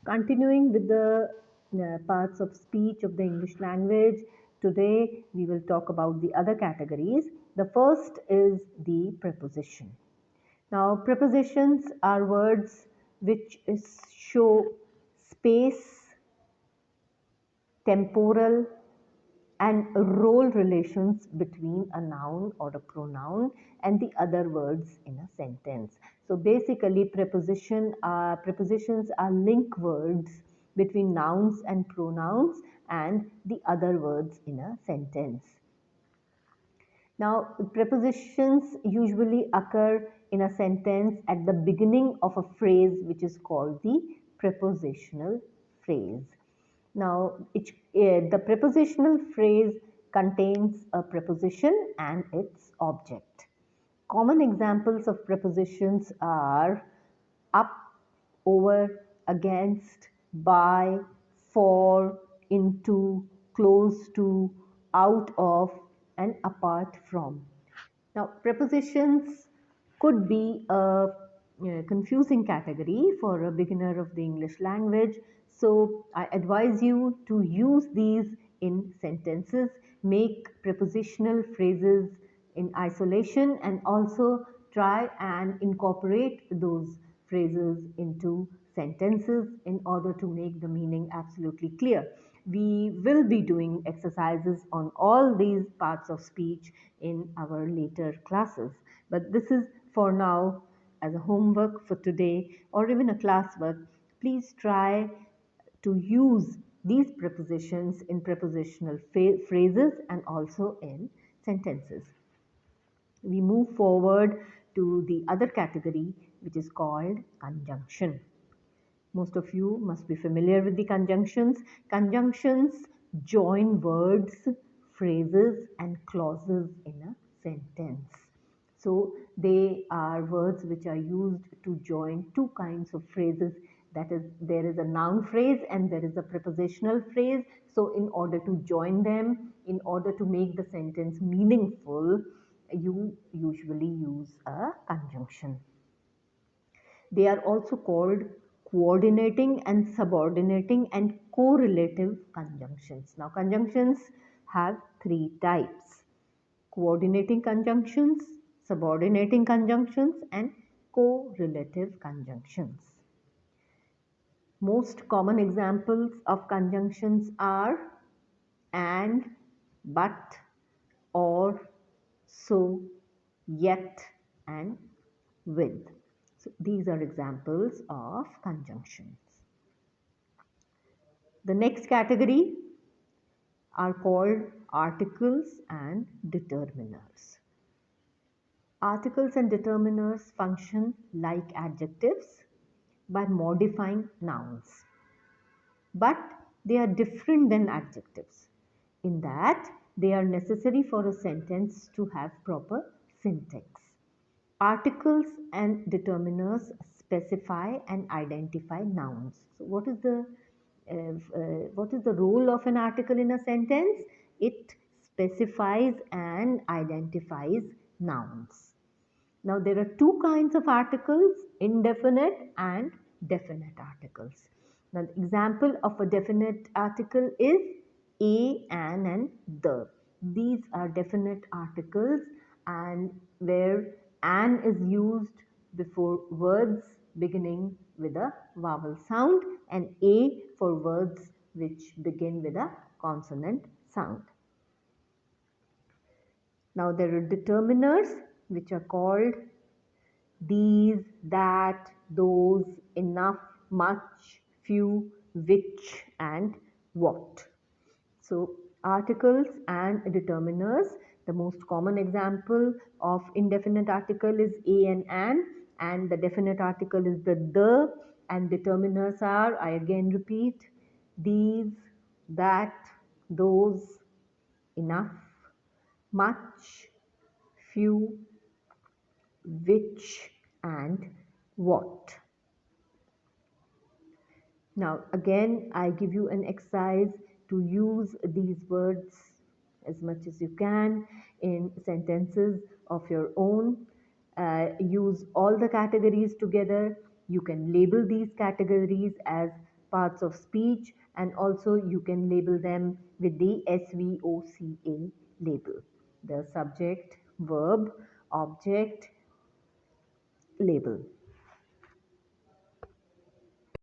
Continuing with the parts of speech of the English language, today we will talk about the other categories. The first is the preposition. Now, prepositions are words which show space, temporal, and role relations between a noun or a pronoun and the other words in a sentence. So basically prepositions are link words between nouns and pronouns and the other words in a sentence. Now, prepositions usually occur in a sentence at the beginning of a phrase which is called the prepositional phrase. Now, the prepositional phrase contains a preposition and its object. Common examples of prepositions are up, over, against, by, for, into, close to, out of, and apart from. Now, prepositions could be a confusing category for a beginner of the English language. So, I advise you to use these in sentences, make prepositional phrases in isolation, and also try and incorporate those phrases into sentences in order to make the meaning absolutely clear. We will be doing exercises on all these parts of speech in our later classes. But this is for now as a homework for today or even a classwork. Please try to use these prepositions in prepositional phrases and also in sentences. We move forward to the other category, which is called conjunction. Most of you must be familiar with the conjunctions. Conjunctions join words, phrases, and clauses in a sentence. So they are words which are used to join two kinds of phrases. That is, there is a noun phrase and there is a prepositional phrase. So in order to join them, in order to make the sentence meaningful, you usually use a conjunction. They are also called coordinating and subordinating and correlative conjunctions. Now, conjunctions have three types: coordinating conjunctions, subordinating conjunctions, and correlative conjunctions. Most common examples of conjunctions are and, but, or, so, yet, and with. So these are examples of conjunctions. The next category are called articles and determiners. Articles and determiners function like adjectives by modifying nouns, but they are different than adjectives in that they are necessary for a sentence to have proper syntax. Articles and determiners specify and identify nouns. So what is the role of an article in a sentence? It specifies and identifies nouns. Now there are two kinds of articles, indefinite and definite articles. Now the example of a definite article is a, an, and the. These are definite articles, and where an is used before words beginning with a vowel sound and a for words which begin with a consonant sound. Now there are determiners which are called these, that, those, enough, much, few, which, and what. So articles and determiners. The most common example of indefinite article is a and the definite article is the, and determiners are, I again repeat, these, that, those, enough, much, few, which, and what. Now again I give you an exercise to use these words as much as you can in sentences of your own. Use all the categories together. You can label these categories as parts of speech, and also you can label them with the SVOCA label. The subject, verb, object, label.